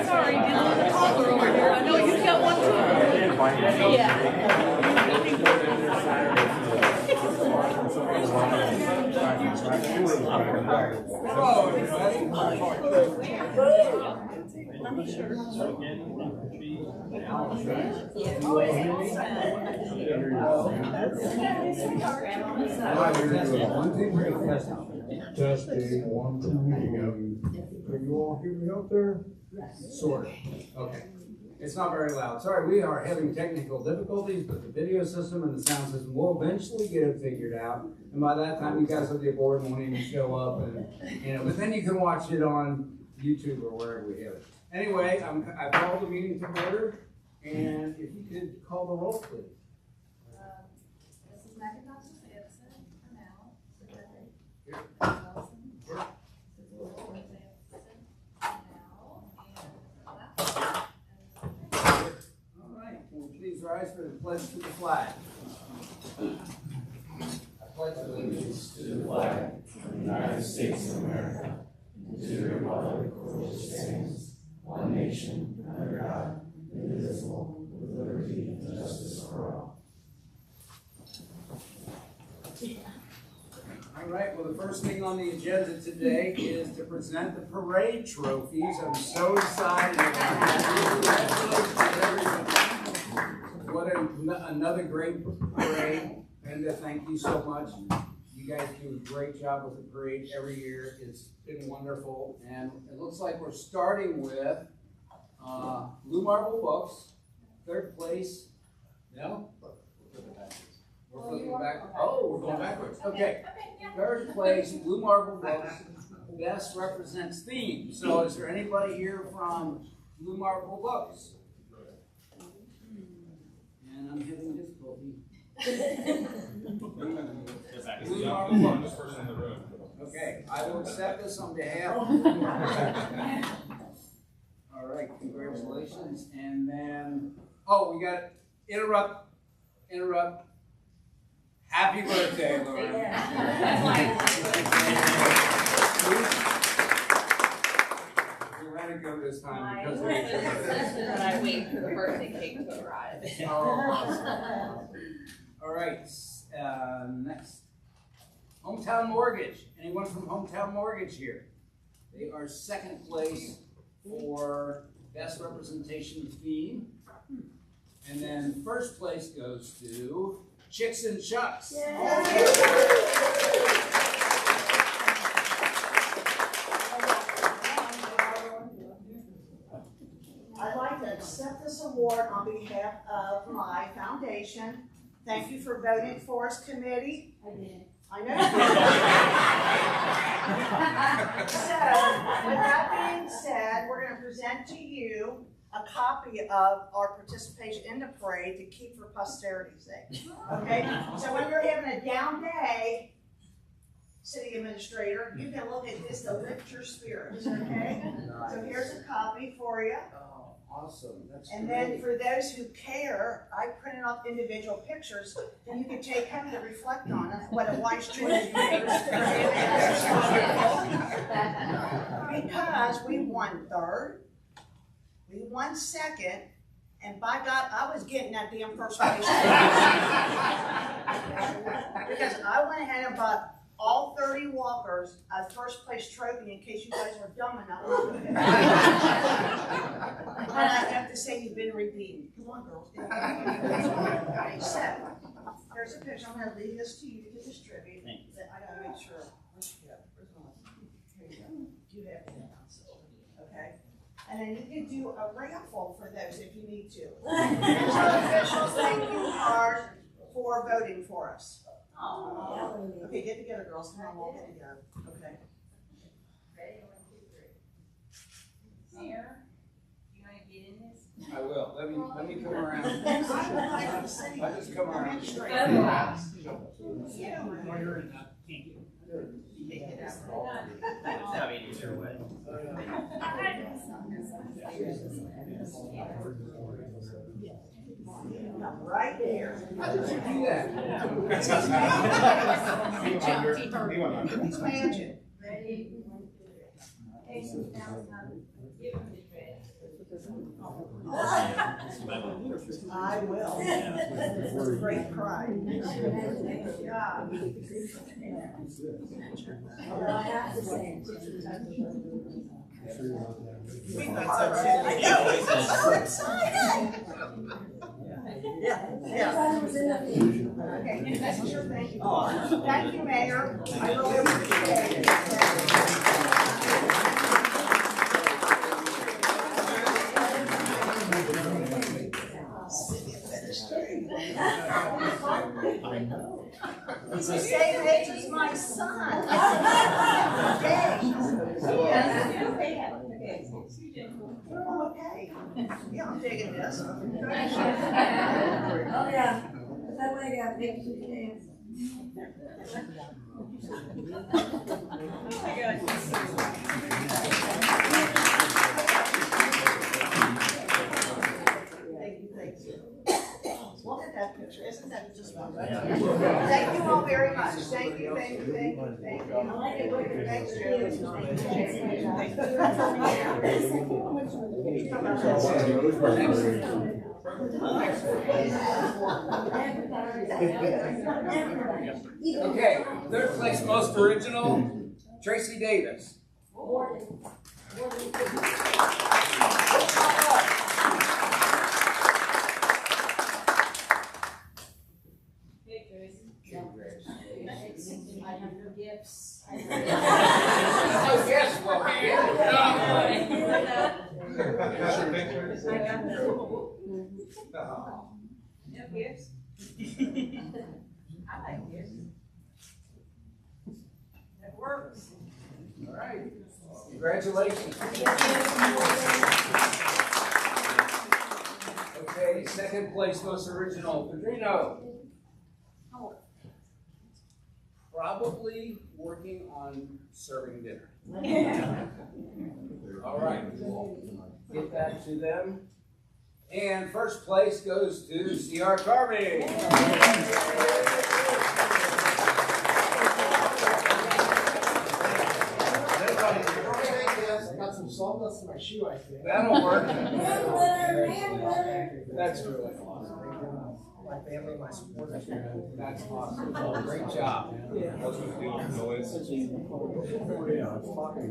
sorry, get a little taller over here. I know you've got one too. Testing, 1, 2, Can you all hear me out there? Sort of. Okay. It's not very loud. Sorry, we are having technical difficulties, but the video system and the sound system will eventually get it figured out. And by that time, you guys will get bored and won't even show up. And but then you can watch it on YouTube or wherever we have it. Anyway, I've called the meeting to order, and if you could call the roll, please. Mrs. McIntosh, absent. Cornell, Secretary. Here. Wilson. Here. All right, can we please rise for the pledge to the flag? I pledge allegiance to the flag of the United States of America, and to the republic for which it stands, one nation, under God, indivisible, with liberty and justice for all. All right, well, the first thing on the agenda today is to present the parade trophies. I'm so excited. Congratulations to everybody. What another great parade. Brenda, thank you so much. You guys do a great job with the parade every year. It's been wonderful. And it looks like we're starting with Blue Marble Books, third place. No? We're flipping back. Oh, we're going backwards. Okay. Third place, Blue Marble Books, best represents theme. So is there anybody here from Blue Marble Books? And I'm having difficulty. Blue Marble Books. Okay, I will accept this on behalf. All right, congratulations. And then, oh, we got interrupt. Happy birthday, Lauren. We ran to go this time because of But I wait for the birthday cake to arrive. Oh, awesome. All right, next. Hometown Mortgage. Anyone from Hometown Mortgage here? They are second place for best representation theme. And then first place goes to Chicks and Chucks. I'd like to accept this award on behalf of my foundation. Thank you for voting for us, committee. I did. I know. So, with that being said, we're going to present to you a copy of our participation in the parade to keep for posterity's sake. Okay? So when you're having a down day, city administrator, you can look at this to lift your spirits, okay? So here's a copy for you. Oh, awesome. That's And great. then for those who care, I printed off individual pictures and you can take home to reflect on what a wise choice you made. Because we won third, we won second, and by God, I was getting that damn first place. Because I went ahead and bought all 30 walkers a first place trophy in case you guys are dumb enough. And I have to say, you've been redeemed. Come on, girls. Okay, so, here's a picture. I'm going to leave this to you to get distributed. I got to make sure. Where's Here you go. You have it. Okay. And then you can do a raffle for those if you need to. Here's our official thank you card for voting for us. Okay, get together, girls. Come on, we'll get together. Okay. Ready? 1, 2, 3. Mayor, you want to get in this? I will. Let me come around. I'll just come around. Right there. How did you do that? Expansion. Ready? 1, 2, 3. Hey, now it's time. I will. It's a great pride. Yeah. I have to say. I know, I'm so excited. Yeah. Okay, that's sure, thank you. Thank you, Mayor. I really appreciate it. He's the same age as my son. Okay. Okay. Yeah, I'm digging this. Oh, yeah. That way I got pictures to dance. Thank you. Look at that picture, isn't that just wonderful? Thank you all very much. Thank you, thank you, thank you, thank you. I like it. Thank you. Okay, third place most original, Tracy Davis. I have no gifts. Oh, yes, well, here. No gifts? I like gifts. It works. All right, congratulations. Okay, second place most original, Pedrino. Probably working on serving dinner. All right, we'll get that to them. And first place goes to C.R. Carvey. Got some sawdust in my shoe, I think. That'll work. That's really awesome. My family, my supporters. That's awesome. Great job. Yeah, it's talking.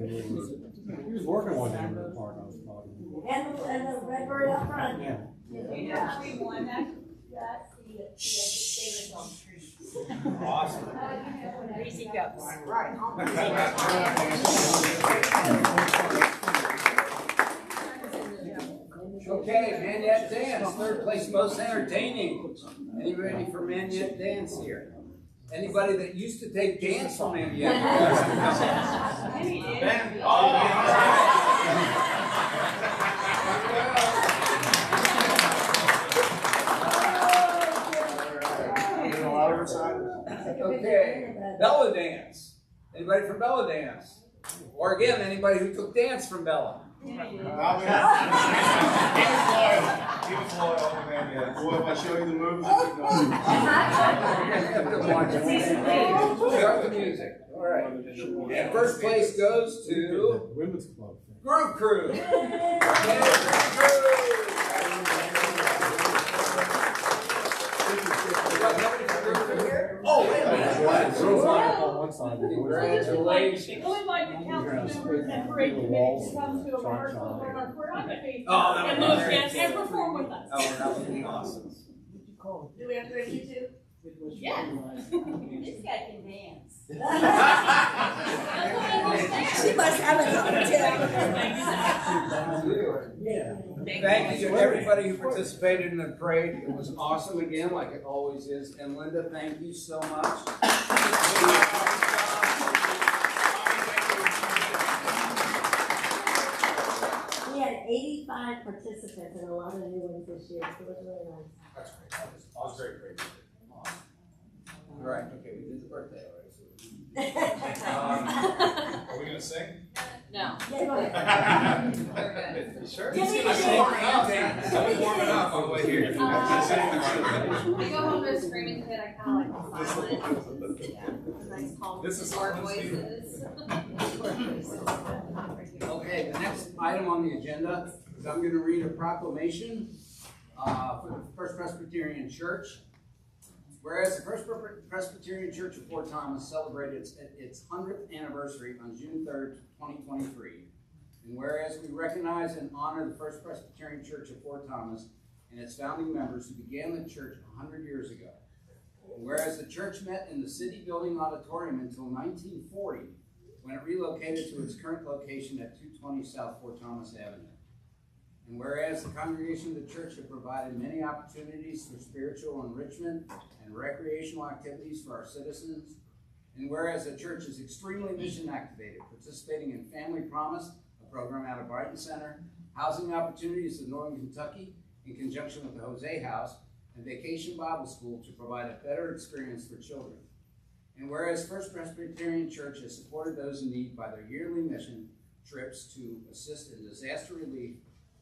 He was working one day in the park, I was talking. And the red bird up front. Yeah. You know how we won that? That's the Davis on the tree. Awesome. Greasy cups. Right. Okay, Manette Dance, third place most entertaining. Anybody for Manette Dance here? Anybody that used to take dance from Manette Dance? Maybe it is. Okay, Bella Dance. Anybody from Bella Dance? Or again, anybody who took dance from Bella? Boy, if I show you the moves, Start the music. All right. And first place goes to Women's Club. Groove Crew. Oh, wait a minute. On one side. Congratulations. We would like the council members and parade committee to come to a rehearsal of our choreography Oh, that and would look be great. and perform with us. Oh, that would be awesome. Do we have to read you too? Yes. This guy can dance. She must have it on Thank you to everybody who participated in the parade. It was awesome again, like it always is. And Linda, thank you so much. We had 85 participants and a lot of new ones this year, so it was really nice. That's great. That was great. Awesome. All right, okay, we did the birthday already. Are we gonna sing? No. Yeah, go ahead. You sure? Yeah, we I'm can warming up, man. I'm warming up on the way here. I go home to a screaming kid, I kind of like silent. Nice calm. This is Our Silent Steve. voices. Okay, the next item on the agenda is I'm going to read a proclamation for the First Presbyterian Church. Whereas the First Presbyterian Church of Fort Thomas celebrated its 100th anniversary on June 3rd, 2023. And whereas we recognize and honor the First Presbyterian Church of Fort Thomas and its founding members who began the church 100 years ago. And whereas the church met in the City Building Auditorium until 1940, when it relocated to its current location at 220 South Fort Thomas Avenue. And whereas the congregation of the church have provided many opportunities for spiritual enrichment and recreational activities for our citizens. And whereas the church is extremely mission activated, participating in Family Promise, a program out of Brighton Center, housing opportunities in Northern Kentucky in conjunction with the Jose House, and Vacation Bible School to provide a better experience for children. And whereas First Presbyterian Church has supported those in need by their yearly mission trips to assist in disaster relief,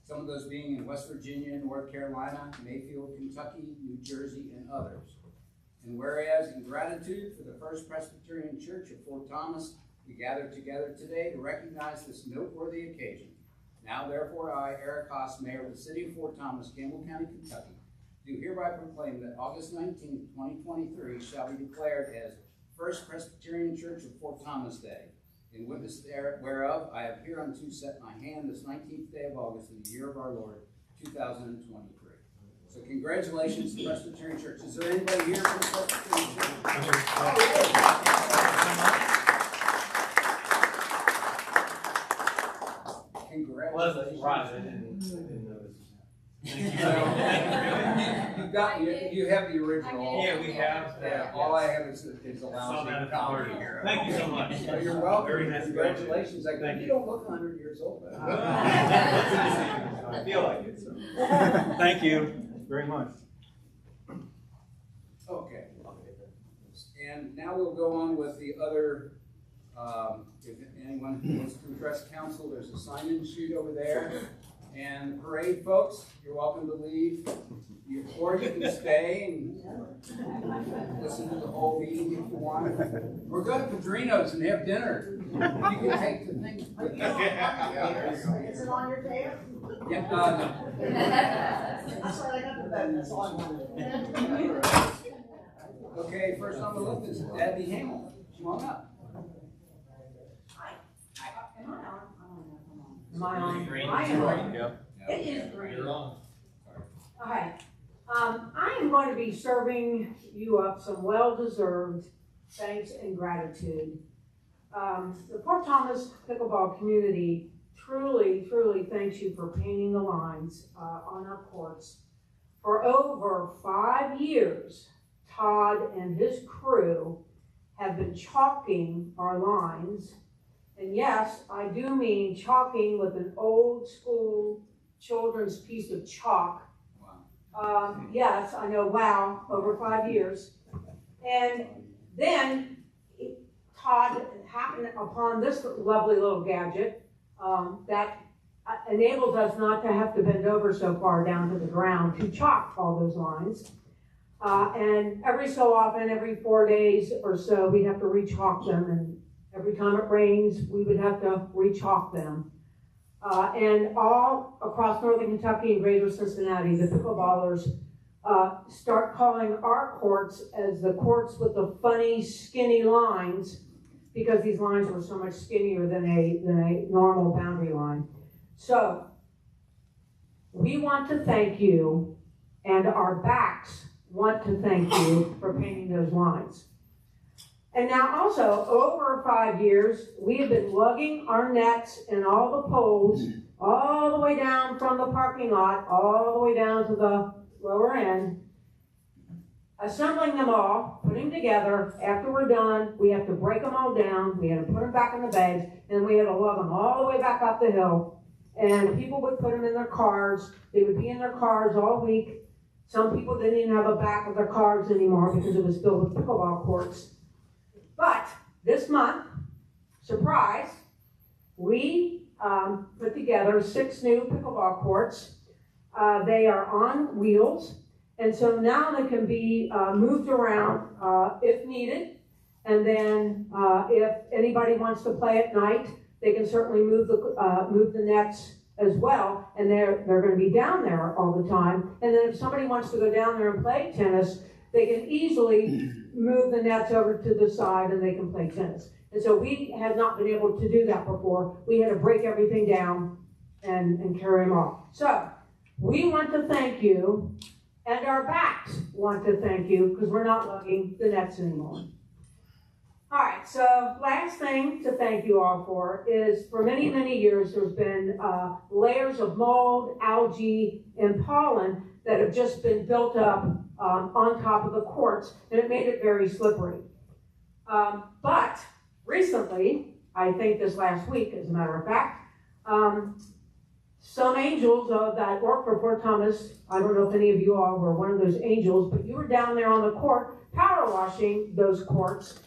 some of those being in West Virginia, North Carolina, Mayfield, Kentucky, New Jersey, and others. And whereas in gratitude for the First Presbyterian Church of Fort Thomas, we gather together today to recognize this noteworthy occasion. Now therefore I, Eric Haas, Mayor of the City of Fort Thomas, Campbell County, Kentucky, do hereby proclaim that August 19, 2023 shall be declared as First Presbyterian Church of Fort Thomas Day. In witness whereof, I have hereunto set my hand this 19th day of August in the year of our Lord, 2023. So congratulations to Presbyterian Church. Is there anybody here from the Presbyterian Church? Congratulations. You have the original. Yeah, we have. Yeah, all I have is a lousy copy here. Thank you so much. So you're welcome. Very nice. Congratulations. You don't look 100 years old. I feel like it. So. Thank you very much. Okay. And now we'll go on with the other, if anyone wants to address council, there's a sign-in sheet over there. And parade folks, you're welcome to leave. Or you can stay and listen to the whole meeting if you want. Or go to Padrino's and have dinner. You can take the thing. Is it on your tail? Yeah, no. That's why I got the bed, that's all I wanted. Okay, first on the list is Abby Hamill. Come on up. Am I on? Green. I am on. Yep. It is green. You're on. Okay. I am going to be serving you up some well-deserved thanks and gratitude. The Fort Thomas pickleball community truly, truly thanks you for painting the lines on our courts. For over 5 years, Todd and his crew have been chalking our lines. And yes, I do mean chalking with an old school children's piece of chalk. Wow. Yes, I know, wow, over 5 years. And then Todd happened upon this lovely little gadget that enables us not to have to bend over so far down to the ground to chalk all those lines. And every so often, every 4 days or so, we have to re-chalk them, and every time it rains, we would have to re-chalk them. And all across northern Kentucky and greater Cincinnati, the pickleballers start calling our courts as the courts with the funny, skinny lines, because these lines were so much skinnier than a normal boundary line. So, we want to thank you, and our backs want to thank you for painting those lines. And now also, over 5 years, we have been lugging our nets and all the poles all the way down from the parking lot, all the way down to the lower end, assembling them all, putting them together. After we're done, we have to break them all down. We had to put them back in the bags, and we had to lug them all the way back up the hill. And people would put them in their cars. They would be in their cars all week. Some people didn't even have a back of their cars anymore because it was filled with pickleball courts. But this month, surprise, we put together 6 new pickleball courts. They are on wheels, and so now they can be moved around if needed. And then if anybody wants to play at night, they can certainly move the nets as well, and they're gonna be down there all the time. And then if somebody wants to go down there and play tennis, they can easily move the nets over to the side and they can play tennis. And so we had not been able to do that before. We had to break everything down and carry them off. So we want to thank you, and our backs want to thank you, because we're not lugging the nets anymore. All right, so last thing to thank you all for is, for many, many years, there's been layers of mold, algae, and pollen that have just been built up on top of the courts, and it made it very slippery. But recently, I think this last week, as a matter of fact, some angels that work for Fort Thomas, I don't know if any of you all were one of those angels, but you were down there on the court power washing those courts,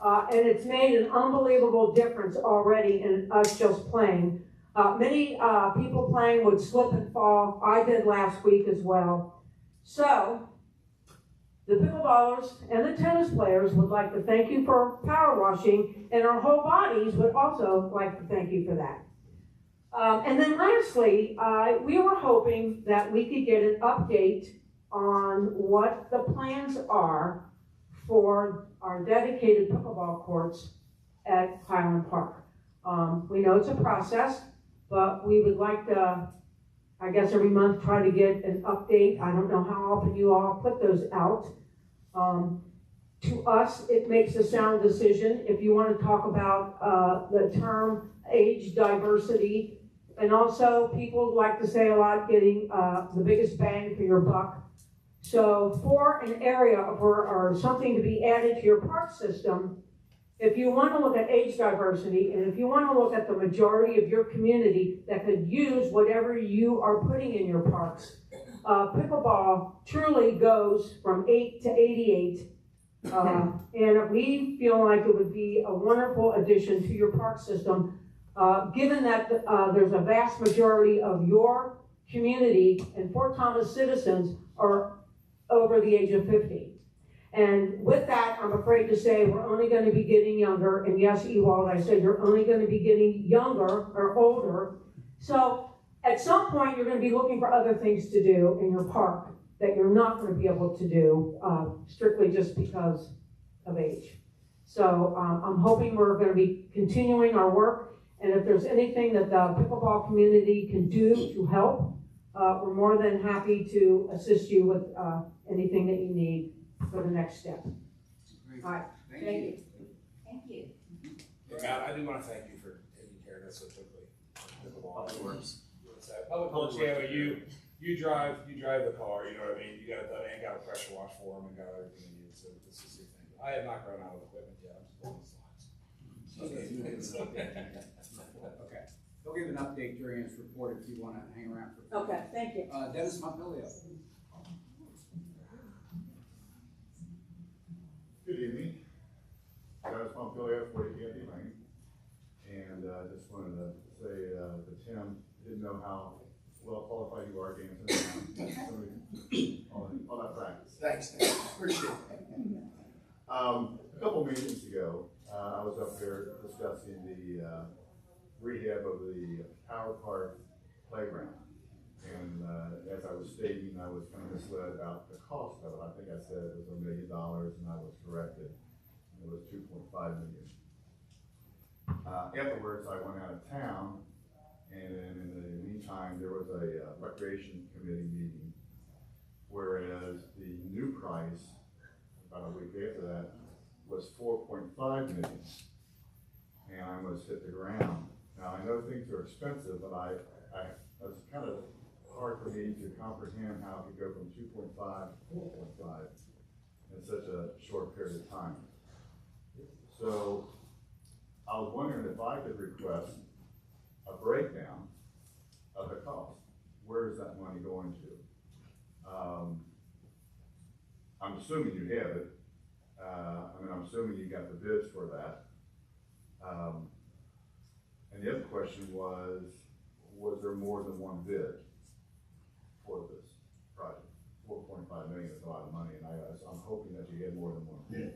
and it's made an unbelievable difference already in us just playing. Many people playing would slip and fall. I did last week as well. So the pickleballers and the tennis players would like to thank you for power washing, and our whole bodies would also like to thank you for that. And then lastly, we were hoping that we could get an update on what the plans are for our dedicated pickleball courts at Highland Park. We know it's a process, but we would like to, I guess every month, try to get an update. I don't know how often you all put those out. To us, it makes a sound decision. If you want to talk about the term age diversity, and also people like to say a lot, getting the biggest bang for your buck. So for an area or something to be added to your park system, if you want to look at age diversity, and if you want to look at the majority of your community that could use whatever you are putting in your parks, pickleball truly goes from 8 to 88. And we feel like it would be a wonderful addition to your park system, given that there's a vast majority of your community and Fort Thomas citizens are over the age of 50. And with that, I'm afraid to say we're only going to be getting younger. And yes, Ewald, I said you're only going to be getting younger or older. So at some point, you're going to be looking for other things to do in your park that you're not going to be able to do strictly just because of age. So I'm hoping we're going to be continuing our work. And if there's anything that the pickleball community can do to help, we're more than happy to assist you with anything that you need for the next step. Great. All right, Thank you. Thank you. Yeah, Matt, I do want to thank you for taking care of us so quickly. Public Works. Public Works, yeah, but you drive the car, you know what I mean? You got it done and got a pressure wash for them and got everything you need, so this is your thing. I have not grown out of equipment yet, I'm just building slides. Okay. He'll give an update during his report if you want to hang around for. Okay, thank you. Dennis Montpellier. Good evening. Dennis Montpellier, 40 Candy Lane. And I just wanted to say to Tim, didn't know how well qualified you are dancing all that practice. Thanks, appreciate it. A couple meetings ago, I was up there discussing the rehab of the Power Park playground. And as I was stating, I was kind of misled about the cost of it. I think I said it was $1 million, and I was corrected. It was $2.5 million. Afterwards, I went out of town, and in the meantime, there was a recreation committee meeting, whereas the new price, about a week after that, was $4.5 million. And I almost hit the ground. Now, I know things are expensive, but it's kind of hard for me to comprehend how it could go from 2.5 to 4.5 in such a short period of time. So I was wondering if I could request a breakdown of the cost. Where is that money going to? I'm assuming you have it. I'm assuming you got the bids for that. And the other question was there more than one bid for this project? 4.5 million is a lot of money, and I'm hoping that you get more than one bid.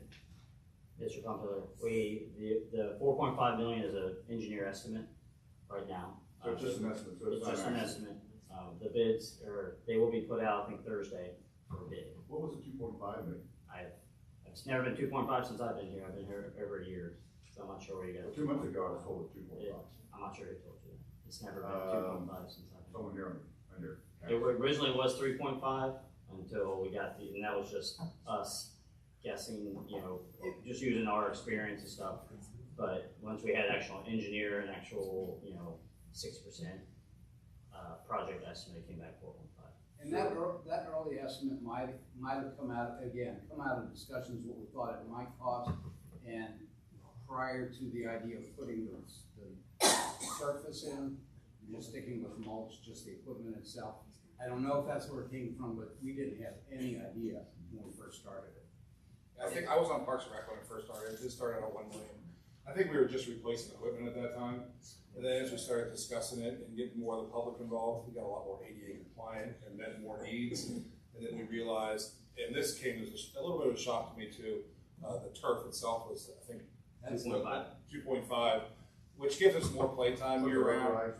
Mr. Pompiller, the 4.5 million is an engineer estimate right now. So it's just an estimate, so It's it's just not an actual. estimate. The bids they will be put out, I think, Thursday for bid. What was the 2.5 million? It's never been 2.5 since I've been here. I've been here over a year, so I'm not sure where you Well, got 2 months ago, I was told it was 2.5. I'm not sure who told you that. It's never been 2.5 since I've been Someone here on your. here. It originally was 3.5 until we got and that was just us guessing, just using our experience and stuff. But once we had actual engineer and actual, 60% project estimate came back 4.5. And that early estimate might have come out of discussions what we thought it might cost, and prior to the idea of putting the surface in, just sticking with mulch, just the equipment itself. I don't know if that's where it came from, but we didn't have any idea when we first started it. I think I was on Parks and Rec when it first started. It did start out at 1 million. I think we were just replacing equipment at that time. And then as we started discussing it and getting more of the public involved, we got a lot more ADA compliant and met more needs. And then we realized, and this came as a little bit of a shock to me too, the turf itself was, I think, 2.5, which gives us more playtime year round. And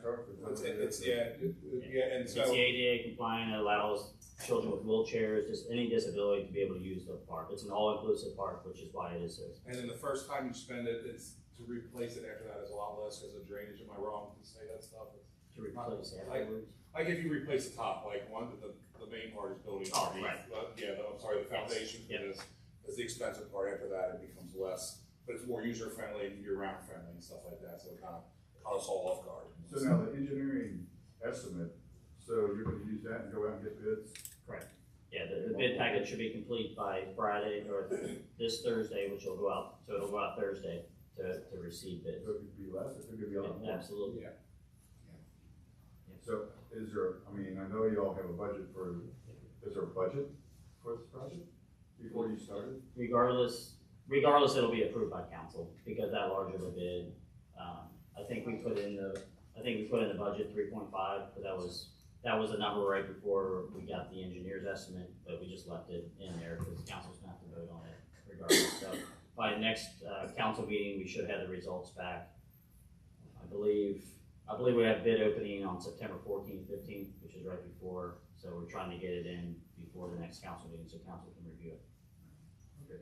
so It's the ADA compliant. It allows children with wheelchairs, just any disability, to be able to use the park. It's an all-inclusive park, which is why it is so expensive. And then the first time you spend it, it's to replace it after that is a lot less because of drainage. Am I wrong to say that stuff? To replace Like, afterwards. like if you replace the top, like the main part is building. Oh, right. The foundation for this is the expensive part. After that, it becomes less, but it's more user friendly, year-round friendly and stuff like that. So it kind of caught us all off guard. So now the engineering estimate, so you're gonna use that and go out and get bids? Correct. Yeah, the bid package should be complete by Friday or this Thursday, which will go out. So it'll go out Thursday to receive bids. So it could be less, it could be a lot more. Absolutely. Yeah. So is there, I know you all have a budget is there a budget for this project before you started? Regardless, it'll be approved by council because that large of a bid. I think we put in the budget 3.5, but that was a number right before we got the engineer's estimate, but we just left it in there because the council's gonna have to vote on it regardless. So by next council meeting, we should have the results back. I believe we have bid opening on September 14th, 15th, which is right before. So we're trying to get it in before the next council meeting so council can review it. Okay,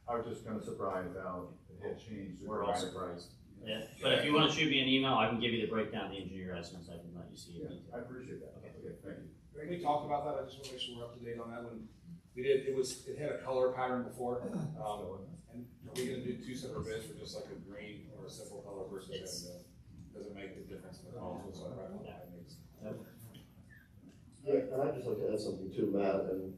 I was just kind of surprised how it had changed. We're all surprised. Yeah, but if you want to shoot me an email, I can give you the breakdown of the engineer estimates. I can let you see it. Yeah, I appreciate that. Okay. Okay, thank you. We talked about that. I just want to make sure we're up to date on that one. We did. It had a color pattern before. And are we going to do two separate bids for just like a green or a simple color versus does it make the difference in the cost? Yeah, and I'd just like to add something too, Matt, and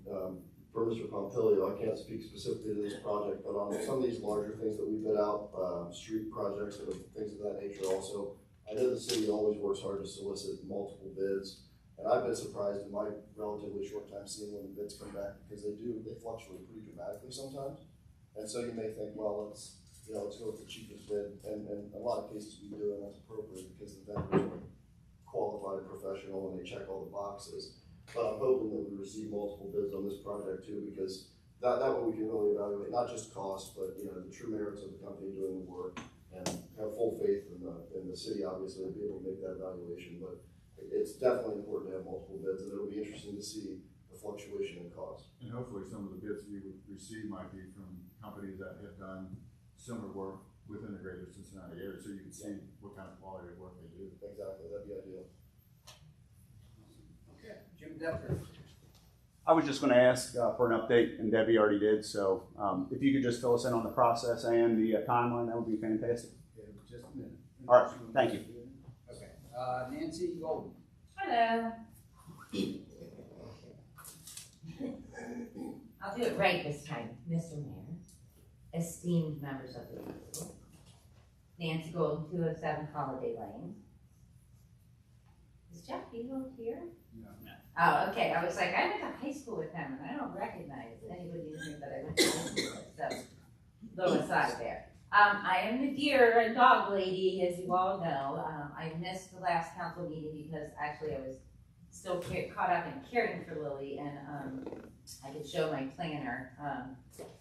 for Mr. Pompilio, I can't speak specifically to this project, but on some of these larger things that we bid out, street projects and things of that nature also, I know the city always works hard to solicit multiple bids, and I've been surprised in my relatively short time seeing when the bids come back, because they fluctuate pretty dramatically sometimes. And so you may think, well, let's go with the cheapest bid, and in a lot of cases we do, and that's appropriate because the vendors are qualified, professional, and they check all the boxes. But I'm hoping that we receive multiple bids on this project too, because that way we can really evaluate not just cost, but the true merits of the company doing the work, and have full faith in the city, obviously, to be able to make that evaluation. But it's definitely important to have multiple bids, and it'll be interesting to see the fluctuation in cost. And hopefully some of the bids you would receive might be from companies that have done similar work within the greater Cincinnati area, so you can see what kind of quality of work they do. Exactly, that'd be ideal. Okay, Jim Decker. I was just going to ask for an update, and Debbie already did, so if you could just fill us in on the process and the timeline, that would be fantastic. Okay, just a minute. All right, thank you. Okay, Nancy Golden. Hello. I'll do it right this time, Mr. Mayor, esteemed members of the council. Nancy Golden, 207 Holiday Lane. Is Jeff Beagle here? No. Oh, okay. I was like, I went to high school with him, and I don't recognize anybody in here that I went to high school with. So, little aside there. I am the deer and dog lady, as you all know. I missed the last council meeting because actually I was still caught up in caring for Lily, and I could show my planner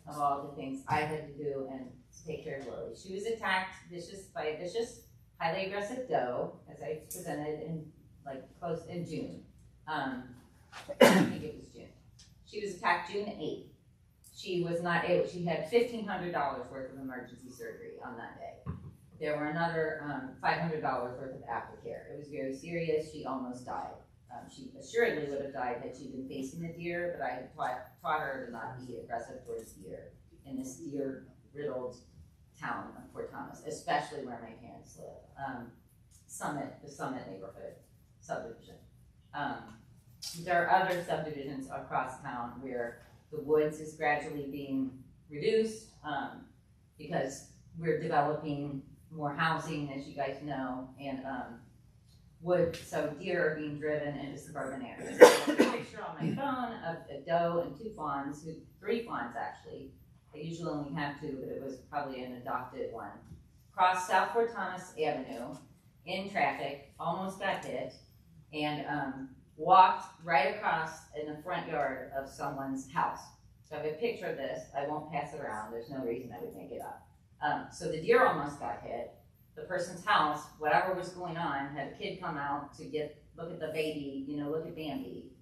of all the things I had to do and to take care of Lily. She was attacked by a vicious highly aggressive doe, as I presented in, close in June. I think it was June. She was attacked June 8th. She was not able, she had $1,500 worth of emergency surgery on that day. There were another $500 worth of aftercare. It was very serious. She almost died. She assuredly would have died had she been facing the deer, but I had taught her to not be aggressive towards deer in this deer-riddled town of Fort Thomas, especially where my parents live. The Summit neighborhood subdivision. There are other subdivisions across town where the woods is gradually being reduced because we're developing more housing, as you guys know, and so deer are being driven into suburban areas. So I have a picture on my phone of a doe and 2 fawns, 3 fawns actually. I usually only have 2, but it was probably an adopted one. Crossed South Fort Thomas Avenue in traffic, almost got hit, and walked right across in the front yard of someone's house. So I have a picture of this. I won't pass it around. There's no reason I would make it up. So the deer almost got hit. The person's house, whatever was going on, had a kid come out to look at the baby, look at Bambi.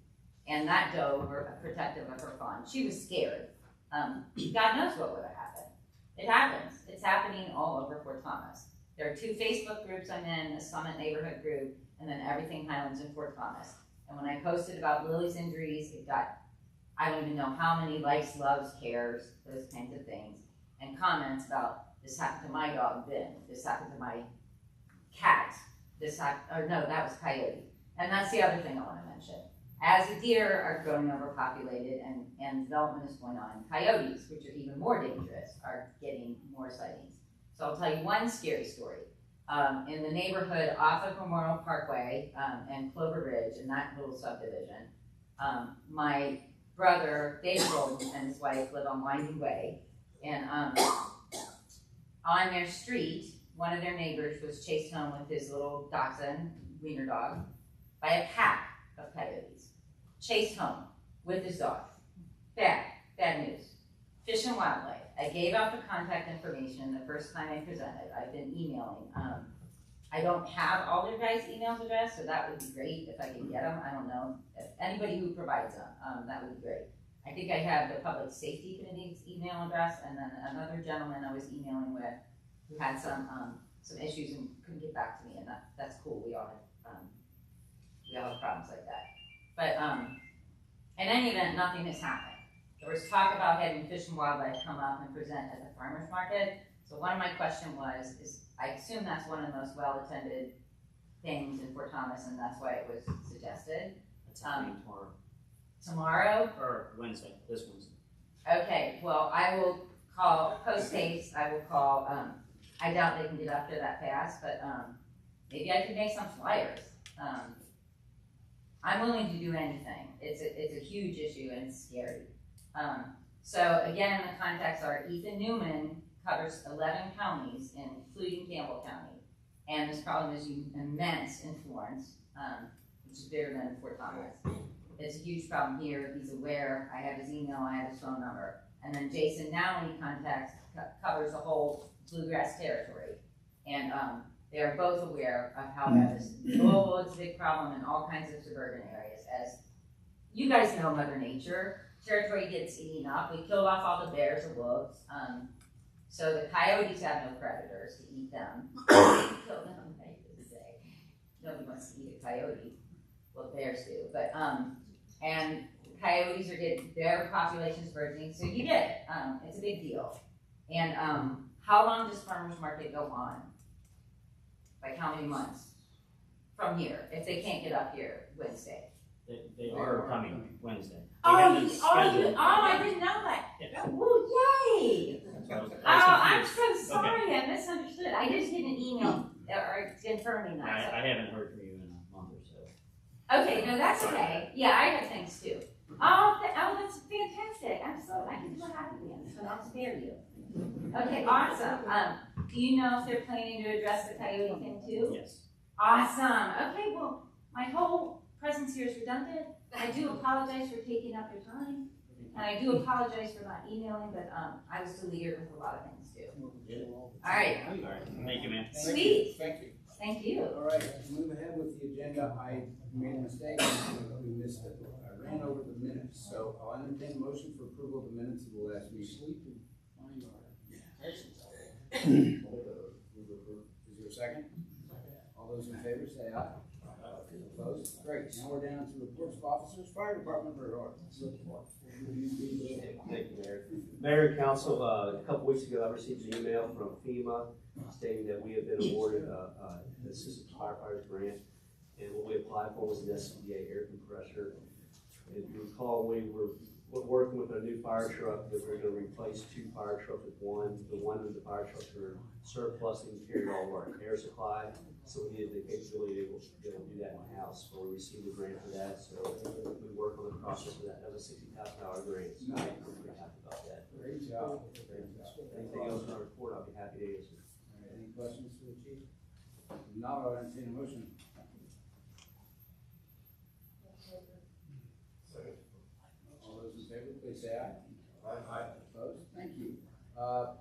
And that doe were protective of her fawn. She was scared. God knows what would have happened. It happens. It's happening all over Fort Thomas. There are 2 Facebook groups I'm in, a Summit neighborhood group, and then Everything Highlands in Fort Thomas. And when I posted about Lily's injuries, it got, I don't even know how many likes, loves, cares, those kinds of things, and comments about, this happened to my dog, Ben. This happened to my cat. That was coyote. And that's the other thing I want to mention. As the deer are growing overpopulated and development is going on, coyotes, which are even more dangerous, are getting more sightings. So I'll tell you one scary story. In the neighborhood off of Memorial Parkway and Clover Ridge, in that little subdivision, my brother, Dave Golden, and his wife live on Winding Way. And on their street, one of their neighbors was chased home with his little dachshund, wiener dog, by a pack of coyotes. Chased home with his dog. Bad news. Fish and Wildlife. I gave out the contact information the first time I presented. I've been emailing. I don't have all your guys' email address, so that would be great if I could get them. I don't know. If anybody who provides them, that would be great. I think I have the Public Safety Committee's email address, and then another gentleman I was emailing with who had some issues and couldn't get back to me, and that's cool. We all have problems like that. But in any event, nothing has happened. There was talk about having Fish and Wildlife come up and present at the farmer's market. So one of my questions is I assume that's one of the most well-attended things in Fort Thomas, and that's why it was suggested. It's happening tomorrow. Tomorrow? Or Wednesday, this Wednesday. Okay, well, I will call post-haste. I will call, I doubt they can get up there that fast, but maybe I can make some flyers. I'm willing to do anything. It's a huge issue and it's scary. So again, the contacts are Ethan Newman covers 11 counties, including Campbell County. And this problem is immense in Florence, which is bigger than Fort Thomas. It's a huge problem here. He's aware. I have his email. I have his phone number. And then Jason Nowley covers the whole bluegrass territory. And they are both aware of how that is. Louisville is a big problem in all kinds of suburban areas. As you guys know, Mother Nature, territory gets eaten up. We killed off all the bears and wolves. So the coyotes have no predators to eat them. Kill them, right? Nobody wants to eat a coyote. Well, bears do. But and coyotes are getting their population's burgeoning. So you get it. It's a big deal. And how long does farmers market go on? Like how many months from here? If they can't get up here Wednesday. They are coming Wednesday. I didn't know that. Yeah. Woo, yay! I'm so sorry, okay. I misunderstood. I just get an email confirming that. I haven't heard from you in a month or so. Okay, no, that's okay. Yeah, I have things too. Oh, that's fantastic. I can do what happened again, so I'll spare you. Okay, awesome. Do you know if they're planning to address the coyote thing too? Yes. Awesome. Okay, well, my whole presence here is redundant. I do apologize for taking up your time. And I do apologize for not emailing, but I was deleted with a lot of things too. Yeah. All right. All right. Thank you, man. Sweet. Thank you. Thank you. All right, let's move ahead with the agenda. I made a mistake, we missed it. I ran over the minutes, so I'll entertain a motion for approval of the minutes of the last meeting. Is there a second? All those in favor say aye. Opposed? Great, now we're down to reports of officers, fire department, Bernard. Thank you, Mayor. Mayor and Council, a couple weeks ago, I received an email from FEMA stating that we have been awarded an assistant firefighter grant, and what we applied for was an SCBA air compressor. If you recall, we were working with a new fire truck that we're gonna replace 2 fire trucks with one. The one of the fire trucks were surplus and carried all of our air supply, so we needed the capability to be able to do that in-house. So we received a grant for that, so we work on the process of that. That was a $60,000 grant, so I'm pretty happy about that. Great job. Anything else in our report, I'll be happy to answer. All right, any questions for the chief? If not, I'll entertain a motion. All those in favor, please say aye. Aye. Opposed? Thank you.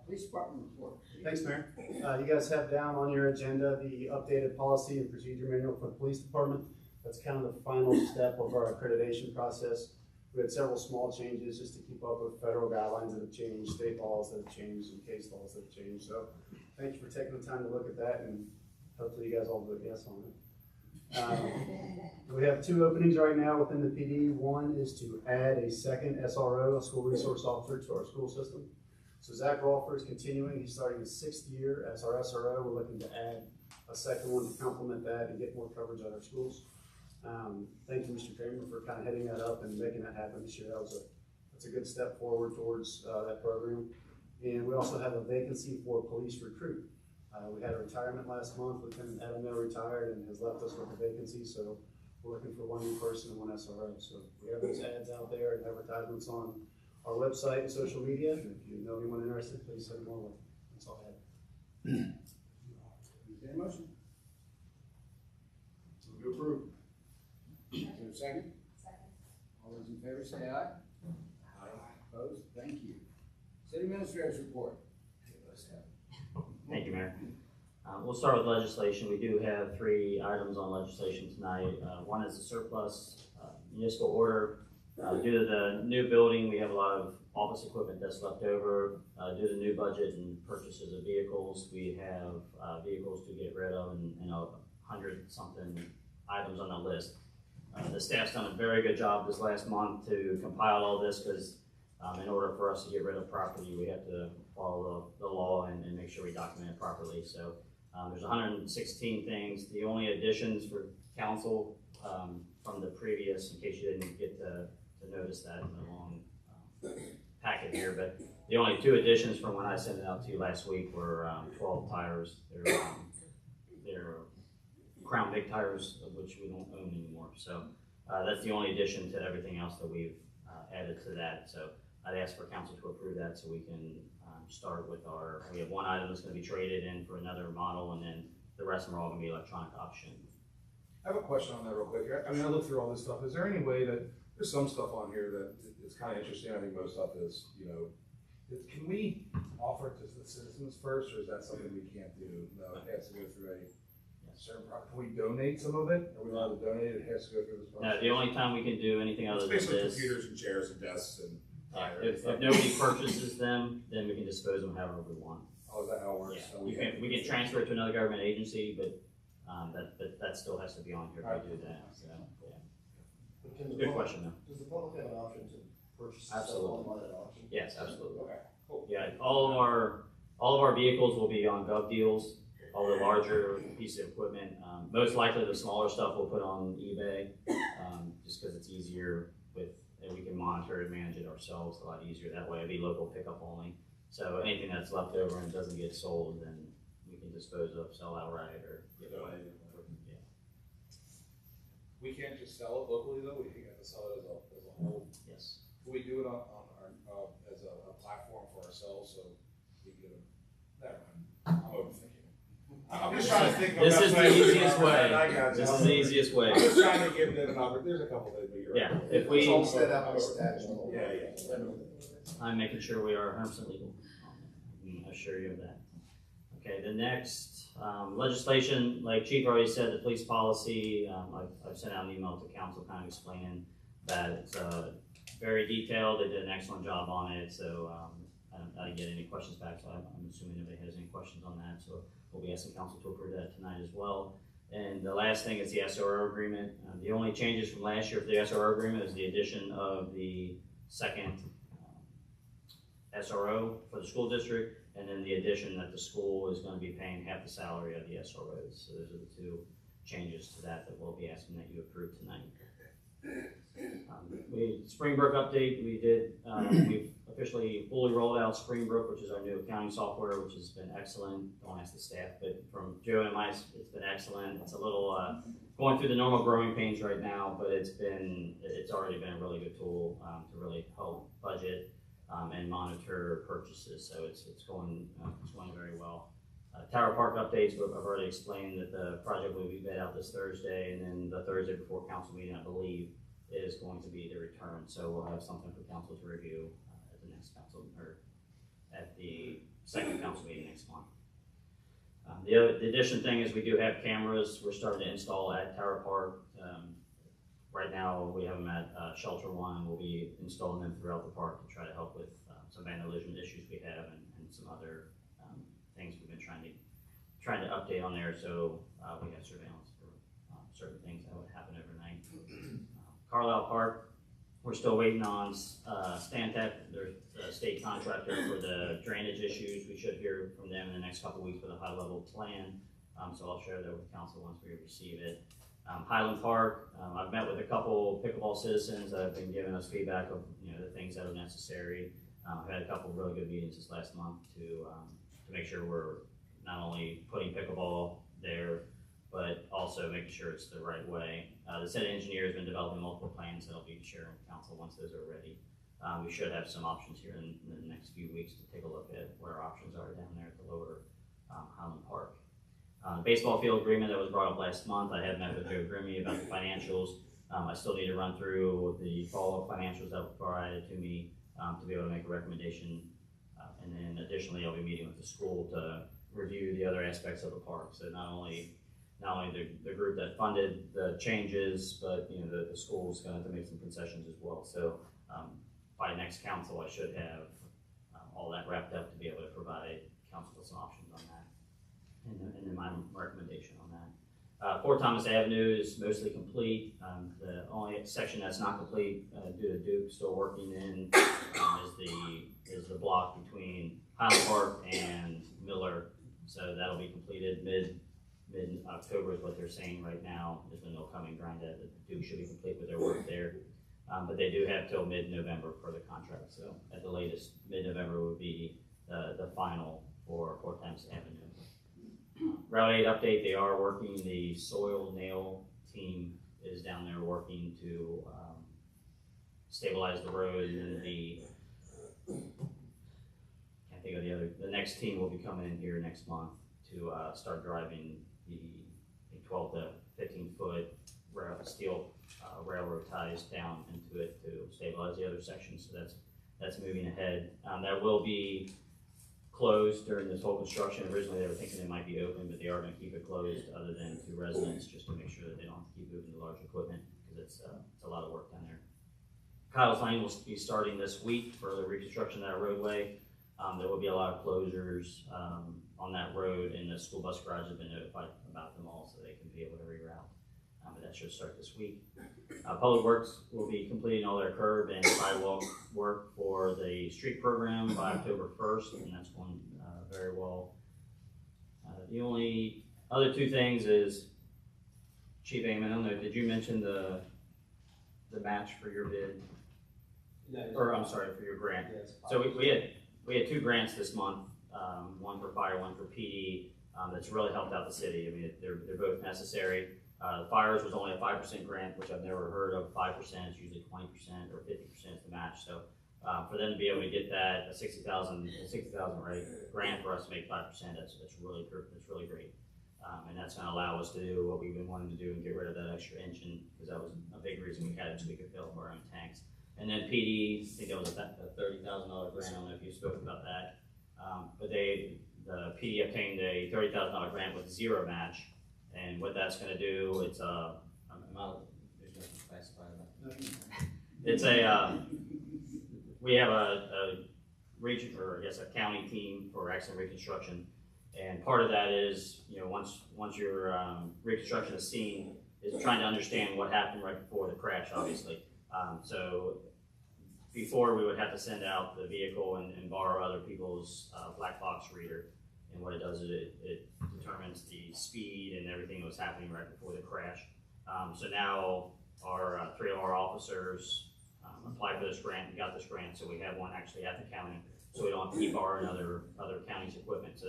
Police department report. Thanks, Mayor. You guys have down on your agenda the updated policy and procedure manual for the police department. That's kind of the final step of our accreditation process. We had several small changes just to keep up with federal guidelines that have changed, state laws that have changed, and case laws that have changed. So thank you for taking the time to look at that, and hopefully you guys all vote yes on it. We have 2 openings right now within the PD. One is to add a second SRO, a school resource officer, to our school system. So Zach Rolfer is continuing. He's starting his 6th year as our SRO. We're looking to add a second one to complement that and get more coverage at our schools. Thank you, Mr. Kramer, for kind of heading that up and making that happen this year. That's a good step forward towards that program. And we also have a vacancy for police recruit. We had a retirement last month. Lieutenant Adam Miller retired and has left us with a vacancy, so we're looking for 1 new person and 1 SRO. So we have those ads out there and advertisements on our website and social media. And if you know anyone interested, please send them our way. That's all I have. Is there a motion? Move to approve. Is there a second? Second. All those in favor say aye. Aye. Opposed? Thank you. City administrator's report. Thank you, Mayor. We'll start with legislation. We do have 3 items on legislation tonight. One is the surplus municipal order. Due to the new building, we have a lot of office equipment that's left over. Due to the new budget and purchases of vehicles, we have vehicles to get rid of and 100-something items on the list. The staff's done a very good job this last month to compile all this because in order for us to get rid of property, we have to follow the law and make sure we document it properly. So there's 116 things. The only additions for council from the previous, in case you didn't get to notice that in the long packet here, but the only 2 additions from when I sent it out to you last week were 12 tires. They're Crown Vic tires, of which we don't own anymore. So that's the only addition to everything else that we've added to that. So I'd ask for council to approve that so we can start with we have 1 item that's going to be traded in for another model, and then the rest of them are all going to be electronic option. I have a question on that real quick. I mean, I looked through all this stuff. Is there any way that, there's some stuff on here that is kind of interesting. I think most stuff is, can we offer it to the citizens first, or is that something we can't do? No, it has to go through a certain process. Can we donate some of it? Are we allowed to donate it? It has to go through this process? No, the only time we can do anything other than basically this. computers and chairs and desks and If nobody purchases them, then we can dispose of them however we want. Oh, is that how it works? Yeah, So we can transfer it to another government agency, but that still has to be on here if we do that. So, yeah. Good question though. Does the public have an option to purchase Absolutely. online at auction? Yes, absolutely. Okay, cool. Yeah, all of our vehicles will be on Gov Deals. All the larger pieces of equipment, most likely the smaller stuff we'll put on eBay, just because it's easier and we can monitor and manage it ourselves a lot easier. That way it'll be local pickup only. So anything that's left over and doesn't get sold, then we can dispose of, sell outright, or give away. Yeah. We can't just sell it locally though. We have to sell it as a whole. Yes. Can we do it on our as a platform for ourselves so we can get them? Never mind. I'm overthinking. I'm just trying to think of This is the easiest way. I got you. This is the easiest way. I'm just trying to give them an opportunity. There's a couple things, but you're right. Yeah, if we. It's all set up and established. Yeah. I'm making sure we are 100% legal. I can assure you of that. Okay, the next legislation, like Chief already said, the police policy, I've sent out an email to council kind of explaining that it's very detailed. They did an excellent job on it, so I didn't get any questions back, so I'm assuming nobody has any questions on that. So we'll be asking council to approve that tonight as well. And the last thing is the SRO agreement. The only changes from last year for the SRO agreement is the addition of the second SRO for the school district, and then the addition that the school is going to be paying half the salary of the SROs. So those are the two changes to that we'll be asking that you approve tonight. Springbrook update, we've officially fully rolled out Springbrook, which is our new accounting software, which has been excellent. Don't ask the staff, but from Joe and I, it's been excellent. It's a little going through the normal growing pains right now, but it's already been a really good tool to really help budget and monitor purchases. So it's going very well. Tower Park updates, I've already explained that the project will be bid out this Thursday, and then the Thursday before council meeting, I believe, is going to be the return. So we'll have something for council to review at the next council, or at the second council meeting next month. The addition thing is we do have cameras we're starting to install at Tower Park. Right now we have them at Shelter One. We'll be installing them throughout the park to try to help with some vandalism issues we have and some other things we've been trying to update on there. So we have surveillance for certain things that would happen overnight. Carlisle Park, we're still waiting on Stantec, their state contractor for the drainage issues. We should hear from them in the next couple of weeks with a high-level plan. So I'll share that with council once we receive it. Highland Park, I've met with a couple pickleball citizens that have been giving us feedback of the things that are necessary. I've had a couple of really good meetings this last month to make sure we're not only putting pickleball there, but also making sure it's the right way. The city engineer has been developing multiple plans that I'll be sharing with council once those are ready. We should have some options here in the next few weeks to take a look at what our options are down there at the lower Highland Park. Baseball field agreement that was brought up last month, I had met with Joe Grimmy about the financials. I still need to run through the follow-up financials that were provided to me to be able to make a recommendation. And then additionally, I'll be meeting with the school to review the other aspects of the park. So not only the group that funded the changes, but the school's going to have to make some concessions as well. So by next council, I should have all that wrapped up to be able to provide council with some options on that. And then my recommendation on that. Fort Thomas Avenue is mostly complete. The only section that's not complete due to Duke still working in is the block between Highland Park and Miller. So that'll be completed mid-October is what they're saying right now, is when they'll come and grind it. Duke should be complete with their work there. But they do have till mid-November for the contract. So at the latest, mid-November would be the final for Fort Thomas Avenue. Route 8 update, they are working, the soil nail team is down there working to stabilize the road, and then can't think of the next team will be coming in here next month to start driving the 12 to 15 foot steel railroad ties down into it to stabilize the other sections. So that's moving ahead. That will be closed during this whole construction. Originally, they were thinking they might be open, but they are going to keep it closed other than to residents, just to make sure that they don't have to keep moving the large equipment, because it's a lot of work down there. Kyle's Lane will be starting this week for the reconstruction of that roadway. There will be a lot of closures on that road, and the school bus garage has been notified about them all, so they can be able to reroute. But that should start this week. Public Works will be completing all their curb and sidewalk work for the street program by October 1st, and that's going very well. The only other two things is, Chief Amon, I don't know, did you mention the match for your bid? No, or I'm sorry, for your grant. Yes. So we had two grants this month, one for fire, one for PD. That's really helped out the city. I mean, they're both necessary. The fires was only a 5% grant, which I've never heard of. 5%, it's usually 20% or 50% is the match. So for them to be able to get that, a $60,000 grant for us to make 5%, that's really great. And that's going to allow us to do what we've been wanting to do and get rid of that extra engine, because that was a big reason we had it, so we could fill up our own tanks. And then PD, I think that was a $30,000 grant. I don't know if you spoke about that. But the the PD obtained a $30,000 grant with zero match, and what that's going to do, it's we have a region, or I guess a county team for accident reconstruction, and part of that is, once your reconstruction is seen, is trying to understand what happened right before the crash, obviously. So before, we would have to send out the vehicle and borrow other people's black box reader, and what it does is it determines the speed and everything that was happening right before the crash. So now our 3 of our officers applied for this grant and got this grant, so we have one actually at the county, so we don't have to keep borrowing other counties' equipment. So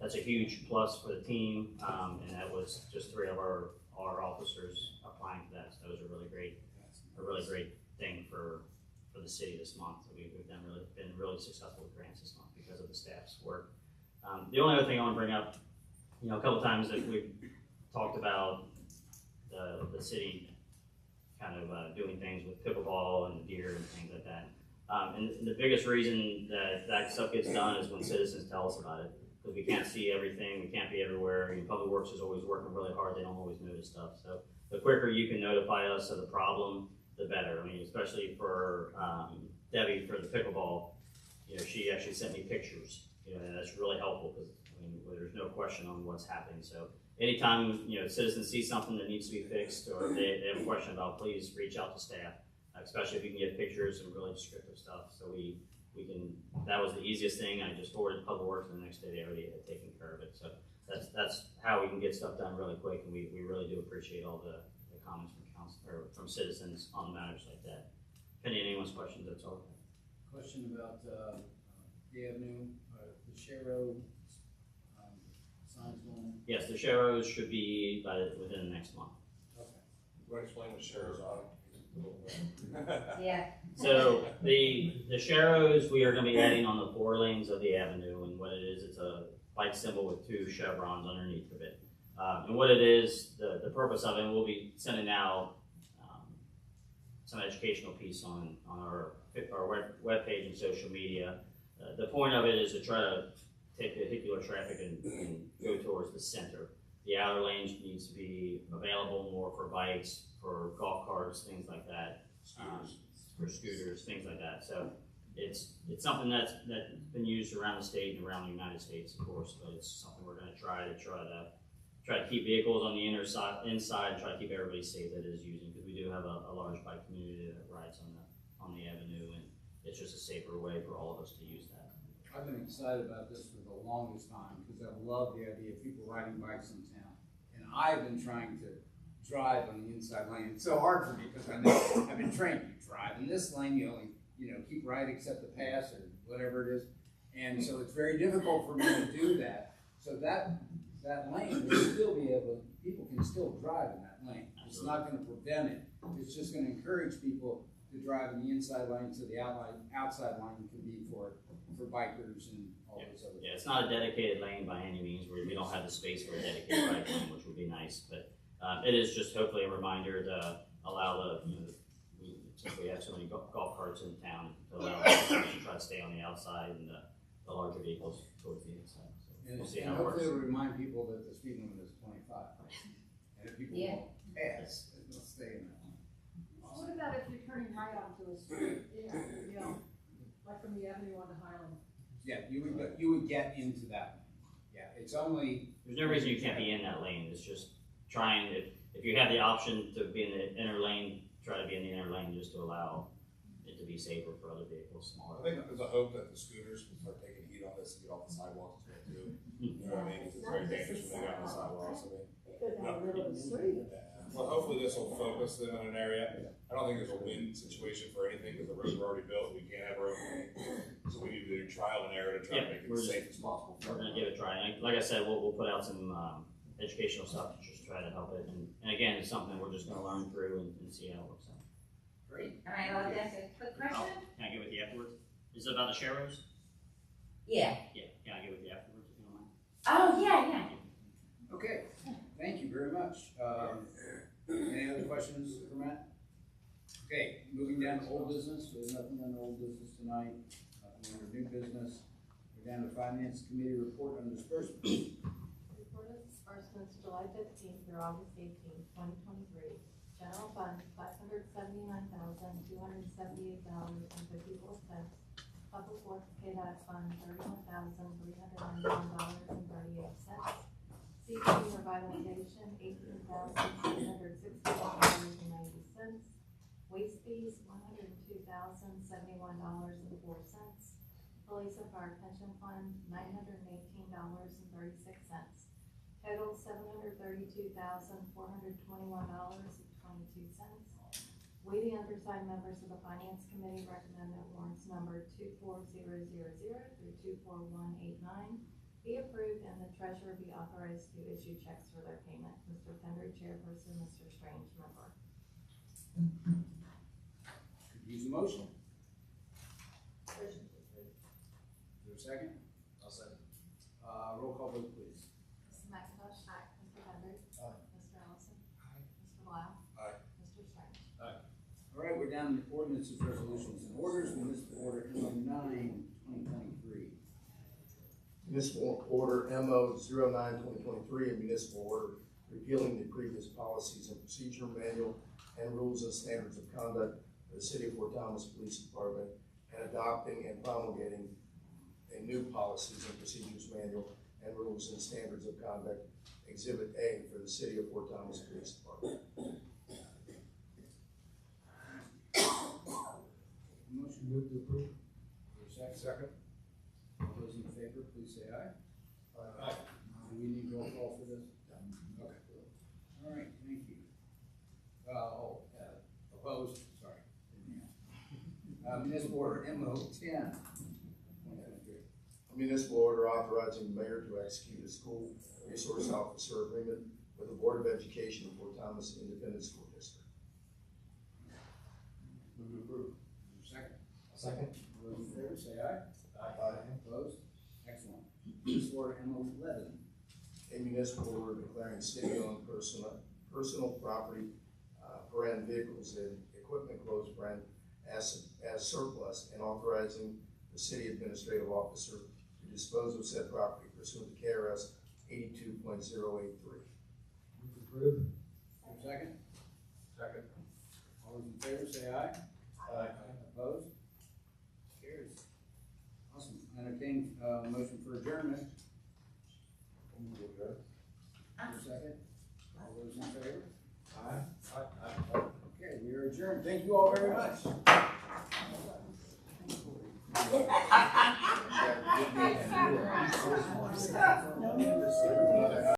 that's a huge plus for the team, and that was just 3 of our officers applying for that. So that was a really great thing for the city this month. We've been really successful with grants this month because of the staff's work. The only other thing I want to bring up, a couple times that we've talked about the city kind of doing things with pickleball and deer and things like that. And the biggest reason that stuff gets done is when citizens tell us about it, because we can't see everything, we can't be everywhere. Public Works is always working really hard, they don't always notice stuff. So the quicker you can notify us of the problem, the better. Especially for Debbie for the pickleball, she actually sent me pictures, and that's really helpful because there's no question on what's happening. So anytime citizens see something that needs to be fixed or they have a question about, please reach out to staff, especially if you can get pictures and really descriptive stuff. So we can. That was the easiest thing. I just forwarded Public Works, and the next day they already had taken care of it. So that's how we can get stuff done really quick, and we really do appreciate all the comments from council or from citizens on matters like that. If anyone's questions, that's all. Question about the avenue, the Shero signs going. Yes, the Sheros should be within the next month. Okay. You want to explain what Sheros are? Yeah. So the Sheros, we are going to be adding on the 4 lanes of the avenue, and what it is, it's a bike symbol with 2 chevrons underneath of it. And what it is, the purpose of it, and we'll be sending out some educational piece on our webpage and social media. The point of it is to try to take vehicular traffic and go towards the center. The outer lanes needs to be available more for bikes, for golf carts, things like that, for scooters, things like that. So it's something that's been used around the state and around the United States, of course, but it's something we're going to try to keep vehicles on the inside and try to keep everybody safe that is using, because we do have a large bike community that rides on the avenue, and it's just a safer way for all of us to use that. I've been excited about this for the longest time because I've loved the idea of people riding bikes in town. And I've been trying to drive on the inside lane. It's so hard for me because I know I've been trained. You drive in this lane, you only keep right except the pass or whatever it is. And so it's very difficult for me to do that. So that lane will still be able, people can still drive in that lane. It's not going to prevent it. It's just going to encourage people to drive in the inside lane, so the outside lane can be for bikers and all those other things. Yeah, it's not a dedicated lane by any means. We don't have the space for a dedicated bike lane, which would be nice. But it is just hopefully a reminder to allow since we have so many golf carts in town, to allow us to try to stay on the outside and the larger vehicles towards the inside. So we'll see how it works. Hopefully it'll remind people that the speed limit is 25. And if people won't pass, they'll stay in that lane. What about if you're turning right onto a street, like from the avenue onto Highland? Yeah, you would get into that lane. Yeah, it's only. There's no reason you can't be in that lane. It's just trying, if you have the option to be in the inner lane, try to be in the inner lane just to allow it to be safer for other vehicles, smaller. I think there's a hope that the scooters will start taking heat on this and get off the sidewalks as well too. You know what I mean? 'Cause it's very dangerous when they get on the sidewalks. Well, hopefully this will focus them in an area. I don't think there's a win situation for anything because the roads are already built. We can't have our own lane. So we need to do trial and error to try to make it as safe as possible. We're going to give it a try. And like I said, we'll put out some educational stuff to just try to help it. And again, it's something we're just going to learn through and see how it works out. Great. Am I allowed to ask a quick question? Can I get with you afterwards? Is it about the Sheros? Yeah. Yeah. Can I get with you afterwards if you don't mind? Oh, yeah. Okay, thank you very much. Any other questions for Matt? Okay, moving down to old business. There's nothing on old business tonight. Nothing under new business. We down to Finance Committee report on disbursements. Report of disbursements July 15th through August 18th, 2023. General fund, $579,278.54. Public Works KDOT fund, $31,391.38. CP revitalization, $18,761.90. Waste fees, $102,071.04. Police and Fire Pension Fund, $918.36. Total $732,421.22. We, the undersigned members of the Finance Committee, recommend that warrants number 24000 through 24189 be approved and the treasurer be authorized to issue checks for their payment. Mr. Pendry, chairperson, Mr. Strange, member. Could use a motion. Is there a second? I'll second. Roll call vote, please. Mrs. McIntosh. Aye. Mr. Pendry. Aye. Mr. Allison. Aye. Mr. Blau. Aye. Mr. Strange. All right, we're down to ordinances, resolutions, and orders. Municipal order MO 9, 2023. Municipal Order MO 09-2023, and municipal order repealing the previous policies and procedure manual and rules and standards of conduct of the City of Fort Thomas Police Department, and adopting and promulgating a new policies and procedures manual and rules and standards of conduct, Exhibit A, for the City of Fort Thomas Police Department. Motion moved to approve. Is there a second? All those in favor, please say aye. Aye. Do we need roll call for this? Okay. All right, thank you. Opposed, sorry. Municipal order MO 10, 2023. A municipal order authorizing the mayor to execute a school resource officer agreement with the Board of Education of Fort Thomas Independent School District. Move to approve. Second. Second. All those in favor, say aye. Aye. Opposed? Excellent. Municipal order MO 11. A municipal order declaring city-owned personal property, vehicles and equipment, as surplus, and authorizing the city administrative officer to dispose of said property pursuant to KRS 82.083. Move to approve. Second. Second. All those in favor, say aye. Aye. Opposed? Carries. Awesome. Entertain motion for adjournment. Second. All those in favor? Aye. Okay, we are adjourned. Thank you all very much. Yeah,